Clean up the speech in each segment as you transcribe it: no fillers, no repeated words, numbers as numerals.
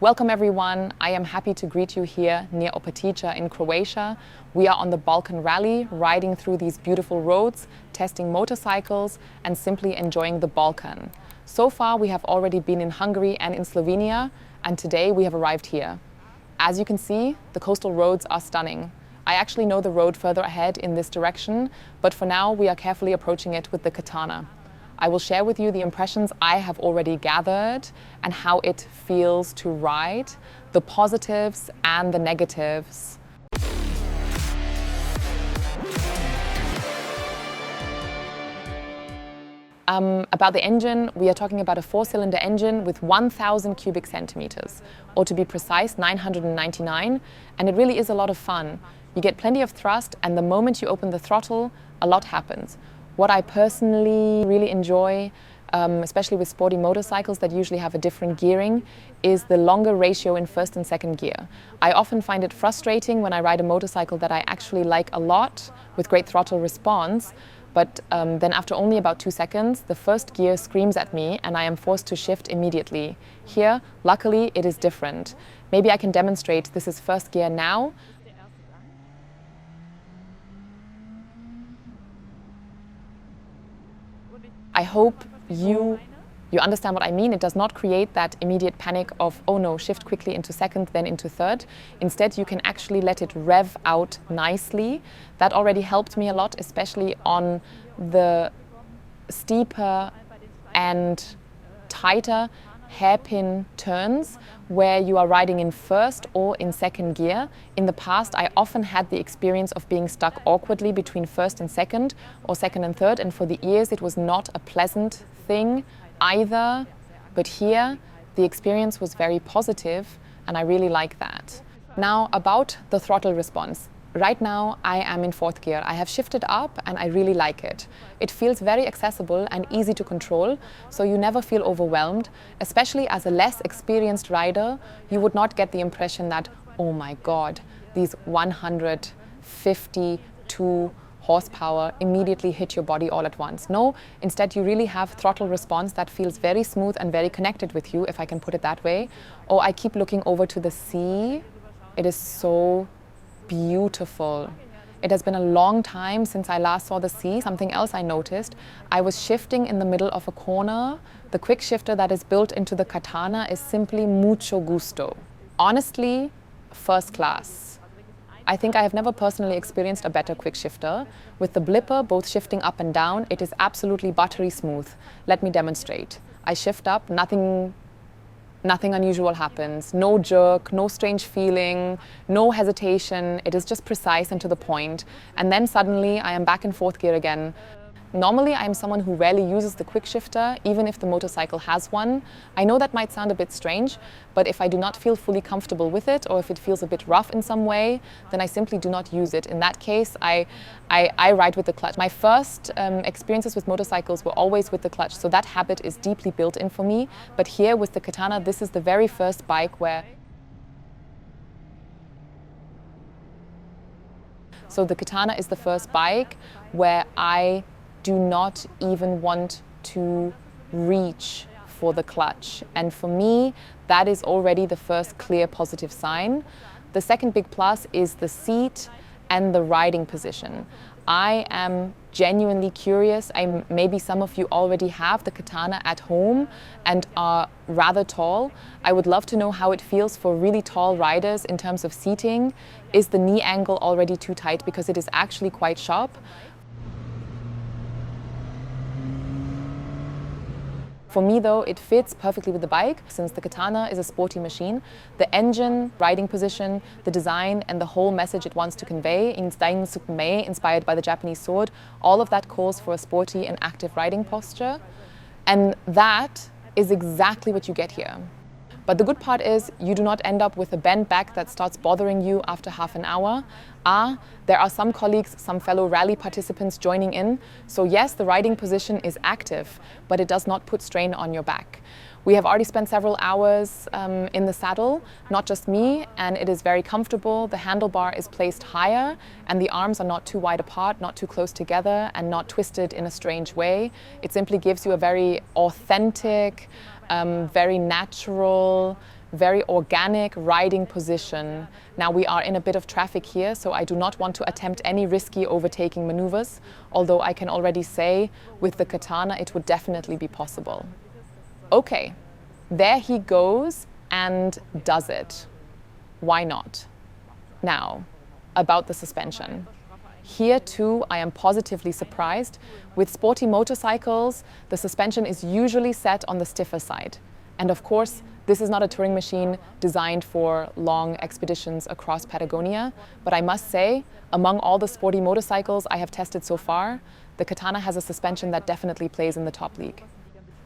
Welcome everyone, I am happy to greet you here near Opatija in Croatia. We are on the Balkan Rally, riding through these beautiful roads, testing motorcycles and simply enjoying the Balkan. So far we have already been in Hungary and in Slovenia, and today we have arrived here. As you can see, the coastal roads are stunning. I actually know the road further ahead in this direction, but for now we are carefully approaching it with the Katana. I will share with you the impressions I have already gathered and how it feels to ride, the positives and the negatives. About the engine, we are talking about a 4-cylinder engine with 1,000 cubic centimeters, or to be precise, 999, and it really is a lot of fun. You get plenty of thrust, and the moment you open the throttle, a lot happens. What I personally really enjoy, especially with sporty motorcycles that usually have a different gearing, is the longer ratio in first and second gear. I often find it frustrating when I ride a motorcycle that I actually like a lot with great throttle response, but then after only about 2 seconds, the first gear screams at me and I am forced to shift immediately. Here, luckily, it is different. Maybe I can demonstrate. This is first gear now. I hope you understand what I mean. It does not create that immediate panic of, oh no, shift quickly into second, then into third. Instead, you can actually let it rev out nicely. That already helped me a lot, especially on the steeper and tighter hairpin turns where you are riding in first or in second gear. In the past, I often had the experience of being stuck awkwardly between first and second or second and third, and for the ears it was not a pleasant thing either. But here the experience was very positive and I really like that. Now about the throttle response. Right now I am in 4th gear. I have shifted up and I really like it. It feels very accessible and easy to control, so you never feel overwhelmed. Especially as a less experienced rider, you would not get the impression that, oh my God, these 152 horsepower immediately hit your body all at once. No, instead you really have throttle response that feels very smooth and very connected with you, if I can put it that way. Oh, I keep looking over to the sea. It is so beautiful. It has been a long time since I last saw the sea. Something else I noticed, I was shifting in the middle of a corner. The quick shifter that is built into the Katana is simply mucho gusto. Honestly, first class. I think I have never personally experienced a better quick shifter. With the blipper both shifting up and down, it is absolutely buttery smooth. Let me demonstrate. I shift up, nothing unusual happens. No jerk, no strange feeling, no hesitation. It is just precise and to the point. And then suddenly I am back in 4th gear again. Normally I am someone who rarely uses the quick shifter, even if the motorcycle has one. I know that might sound a bit strange, but if I do not feel fully comfortable with it, or if it feels a bit rough in some way, then I simply do not use it. In that case, I ride with the clutch. My first experiences with motorcycles were always with the clutch, so that habit is deeply built in for me. But here with the Katana, this is the very first bike where... So the Katana is the first bike where I do not even want to reach for the clutch. And for me, that is already the first clear positive sign. The second big plus is the seat and the riding position. I am genuinely curious. Maybe some of you already have the Katana at home and are rather tall. I would love to know how it feels for really tall riders in terms of seating. Is the knee angle already too tight? Because it is actually quite sharp. For me though, it fits perfectly with the bike, since the Katana is a sporty machine. The engine, riding position, the design and the whole message it wants to convey, inspired by the Japanese sword, all of that calls for a sporty and active riding posture. And that is exactly what you get here. But the good part is you do not end up with a bent back that starts bothering you after half an hour. There are some colleagues, some fellow rally participants joining in. So yes, the riding position is active, but it does not put strain on your back. We have already spent several hours in the saddle, not just me, and it is very comfortable. The handlebar is placed higher and the arms are not too wide apart, not too close together and not twisted in a strange way. It simply gives you a very authentic, very natural very organic riding position. Now we are in a bit of traffic here, so I do not want to attempt any risky overtaking maneuvers, although I can already say with the Katana it would definitely be possible. Okay, there he goes and does it. Why not? Now, about the suspension. Here too, I am positively surprised. With sporty motorcycles, the suspension is usually set on the stiffer side. And of course, this is not a touring machine designed for long expeditions across Patagonia, but I must say, among all the sporty motorcycles I have tested so far, the Katana has a suspension that definitely plays in the top league.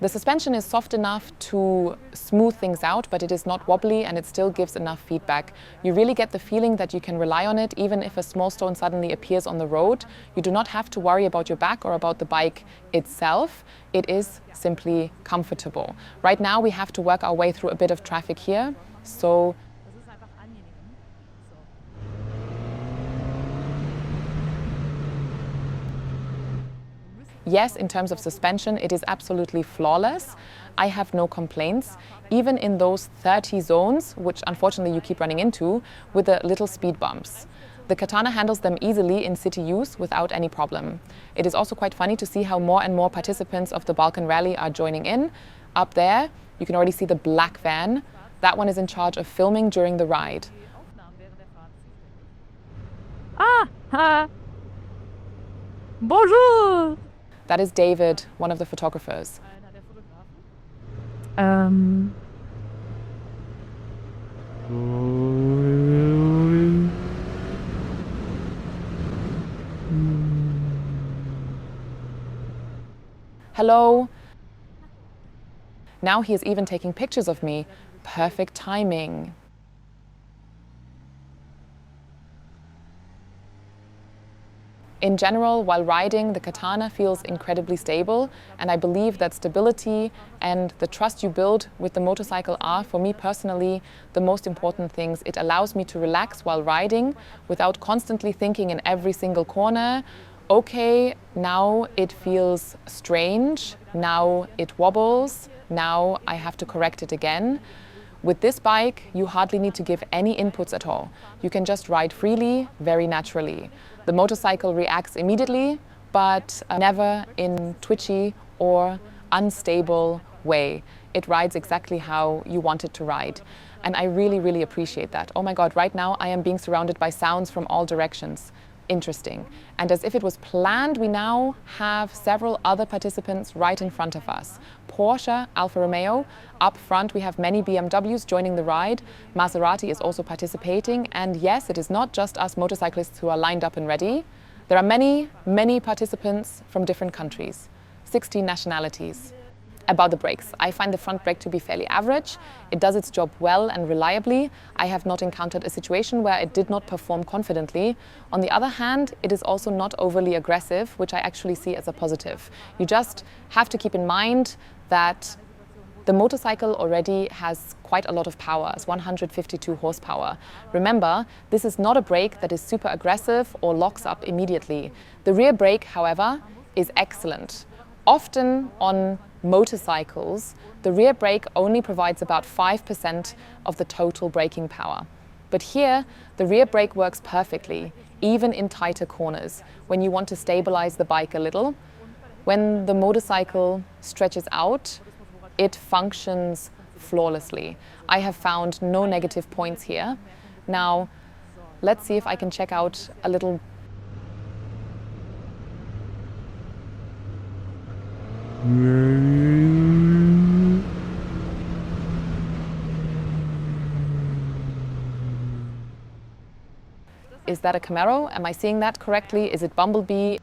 The suspension is soft enough to smooth things out, but it is not wobbly and it still gives enough feedback. You really get the feeling that you can rely on it even if a small stone suddenly appears on the road. You do not have to worry about your back or about the bike itself. It is simply comfortable. Right now we have to work our way through a bit of traffic here, so yes, in terms of suspension, it is absolutely flawless. I have no complaints, even in those 30 zones, which unfortunately you keep running into, with the little speed bumps. The Katana handles them easily in city use without any problem. It is also quite funny to see how more and more participants of the Balkan Rally are joining in. Up there, you can already see the black van. That one is in charge of filming during the ride. Ah! Ha! Bonjour! That is David, one of the photographers. Hello. Now he is even taking pictures of me. Perfect timing. In general, while riding, the Katana feels incredibly stable, and I believe that stability and the trust you build with the motorcycle are, for me personally, the most important things. It allows me to relax while riding without constantly thinking in every single corner, okay, now it feels strange, now it wobbles, now I have to correct it again. With this bike, you hardly need to give any inputs at all. You can just ride freely, very naturally. The motorcycle reacts immediately, but never in twitchy or unstable way. It rides exactly how you want it to ride. And I really, really appreciate that. Oh my God, right now I am being surrounded by sounds from all directions. Interesting. And as if it was planned, we now have several other participants right in front of us. Porsche, Alfa Romeo. Up front we have many BMWs joining the ride. Maserati is also participating. And yes, it is not just us motorcyclists who are lined up and ready. There are many, many participants from different countries, 16 nationalities. About the brakes, I find the front brake to be fairly average. It does its job well and reliably. I have not encountered a situation where it did not perform confidently. On the other hand, it is also not overly aggressive, which I actually see as a positive. You just have to keep in mind that the motorcycle already has quite a lot of power, it's 152 horsepower. Remember, this is not a brake that is super aggressive or locks up immediately. The rear brake, however, is excellent. Often on motorcycles, the rear brake only provides about 5% of the total braking power. But here, the rear brake works perfectly, even in tighter corners, when you want to stabilize the bike a little. When the motorcycle stretches out, it functions flawlessly. I have found no negative points here. Now, let's see if I can check out a little. Is that a Camaro? Am I seeing that correctly? Is it Bumblebee?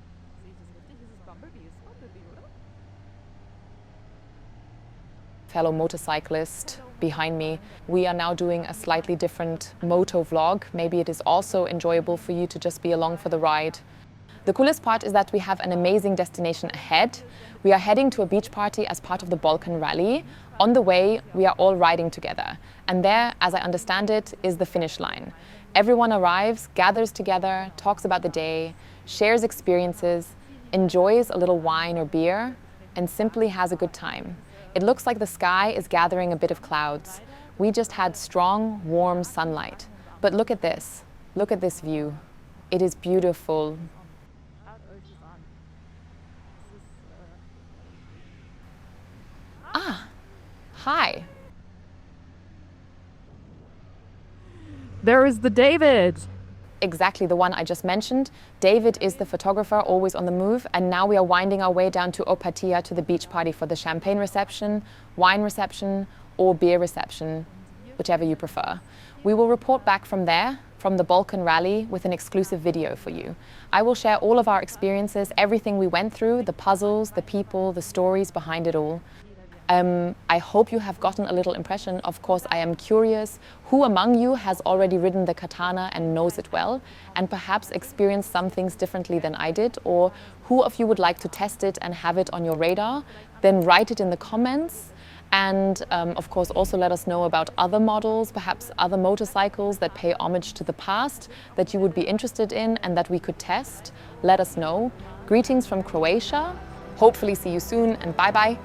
Fellow motorcyclist behind me. We are now doing a slightly different moto vlog. Maybe it is also enjoyable for you to just be along for the ride. The coolest part is that we have an amazing destination ahead. We are heading to a beach party as part of the Balkan Rally. On the way, we are all riding together. And there, as I understand it, is the finish line. Everyone arrives, gathers together, talks about the day, shares experiences, enjoys a little wine or beer, and simply has a good time. It looks like the sky is gathering a bit of clouds. We just had strong, warm sunlight. But look at this. Look at this view. It is beautiful. Ah, hi. There is the David. Exactly the one I just mentioned. David is the photographer, always on the move, and now we are winding our way down to Opatia to the beach party for the champagne reception, wine reception, or beer reception, whichever you prefer. We will report back from there, from the Balkan Rally, with an exclusive video for you. I will share all of our experiences, everything we went through, the puzzles, the people, the stories behind it all. I hope you have gotten a little impression. Of course, I am curious who among you has already ridden the Katana and knows it well, and perhaps experienced some things differently than I did, or who of you would like to test it and have it on your radar. Then write it in the comments. And of course, also let us know about other models, perhaps other motorcycles that pay homage to the past that you would be interested in and that we could test. Let us know. Greetings from Croatia. Hopefully see you soon, and bye-bye.